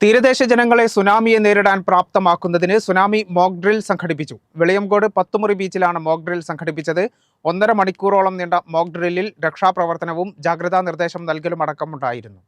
തീരദേശ ജനങ്ങളെ സുനാമിയെ നേരിടാൻ പ്രാപ്തമാക്കുന്നതിന് സുനാമി മോക്ക് ഡ്രിൽ സംഘടിപ്പിച്ചു. വെളിയംകോട് പത്തുമുറി ബീച്ചിലാണ് മോക്ക് ഡ്രിൽ സംഘടിപ്പിച്ചത്. 1.5 മണിക്കൂറോളം നീണ്ട മോക്ക് ഡ്രില്ലിൽ രക്ഷാപ്രവർത്തനവും ജാഗ്രതാ നിർദ്ദേശം നൽകലും അടക്കമുണ്ടായിരുന്നു.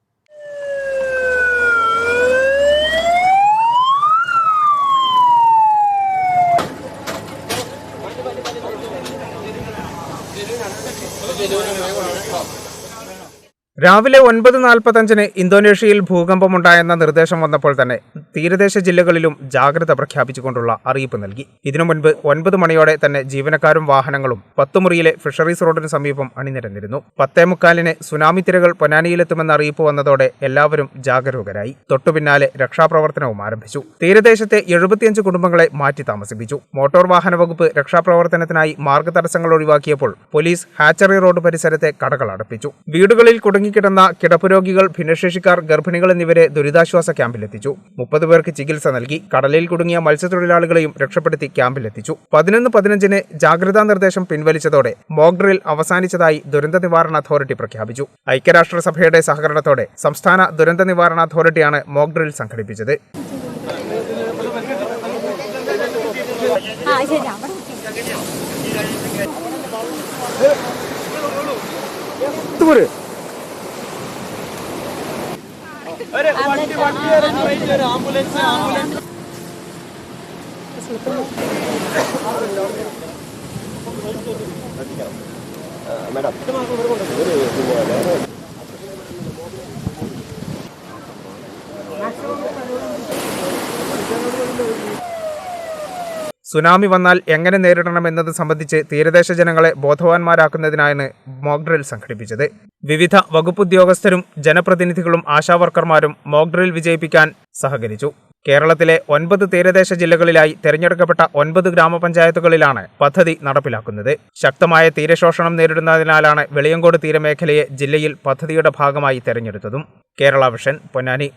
രാവിലെ 9:45 ഇന്തോനേഷ്യയിൽ ഭൂകമ്പമുണ്ടായെന്ന നിർദ്ദേശം വന്നപ്പോൾ തന്നെ തീരദേശ ജില്ലകളിലും ജാഗ്രത പ്രഖ്യാപിച്ചുകൊണ്ടുള്ള അറിയിപ്പ് നൽകി. ഇതിനു മുൻപ് 9 മണിയോടെ തന്നെ ജീവനക്കാരും വാഹനങ്ങളും പത്തുമുറിയിലെ ഫിഷറീസ് റോഡിന് സമീപം അണിനിരന്നിരുന്നു. 10:45 സുനാമി തിരകൾ പൊന്നാനിയിലെത്തുമെന്ന അറിയിപ്പ് വന്നതോടെ എല്ലാവരും ജാഗരൂകരായി. തൊട്ടുപിന്നാലെ രക്ഷാപ്രവർത്തനവും ആരംഭിച്ചു. തീരദേശത്തെ 75 കുടുംബങ്ങളെ മാറ്റി താമസിപ്പിച്ചു. മോട്ടോർ വാഹന വകുപ്പ് രക്ഷാപ്രവർത്തനത്തിനായി മാർഗതടസ്സങ്ങൾ ഒഴിവാക്കിയപ്പോൾ പോലീസ് ഹാച്ചറി റോഡ് പരിസരത്തെ കടകൾ അടപ്പിച്ചു. വീടുകളിൽ കിടന്ന കിടപ്പുരോഗികൾ, ഭിന്നശേഷിക്കാർ, ഗർഭിണികൾ എന്നിവരെ ദുരിതാശ്വാസ ക്യാമ്പിലെത്തിച്ചു. 30 പേർക്ക് ചികിത്സ നൽകി. കടലിൽ കുടുങ്ങിയ മത്സ്യത്തൊഴിലാളികളെയും രക്ഷപ്പെടുത്തി ക്യാമ്പിലെത്തിച്ചു. 11:15 ജാഗ്രതാ നിർദ്ദേശം പിൻവലിച്ചതോടെ മോക്ക് ഡ്രിൽ അവസാനിച്ചതായി ദുരന്ത നിവാരണ അതോറിറ്റി പ്രഖ്യാപിച്ചു. ഐക്യരാഷ്ട്രസഭയുടെ സഹകരണത്തോടെ സംസ്ഥാന ദുരന്ത നിവാരണ അതോറിറ്റിയാണ് മോക്ക് ഡ്രിൽ സംഘടിപ്പിച്ചത്. സുനാമി വന്നാൽ എങ്ങനെ നേരിടണമെന്നത് സംബന്ധിച്ച് തീരദേശ ജനങ്ങളെ ബോധവാന്മാരാക്കുന്നതിനാണ് മോക്ക് ഡ്രിൽ സംഘടിപ്പിച്ചത്. വിവിധ വകുപ്പുദ്യോഗസ്ഥരും ജനപ്രതിനിധികളും ആശാവർക്കർമാരും മോക്ക് ഡ്രിൽ വിജയിപ്പിക്കാൻ സഹകരിച്ചു. കേരളത്തിലെ 9 തീരദേശ ജില്ലകളിലായി തെരഞ്ഞെടുക്കപ്പെട്ട 9 ഗ്രാമപഞ്ചായത്തുകളിലാണ് പദ്ധതി നടപ്പിലാക്കുന്നത്. ശക്തമായ തീരശോഷണം നേരിടുന്നതിനാലാണ് വെളിയംകോട് തീരമേഖലയെ ജില്ലയിൽ പദ്ധതിയുടെ ഭാഗമായി തെരഞ്ഞെടുത്തതും. കേരള വിഷൻ, പൊന്നാനി.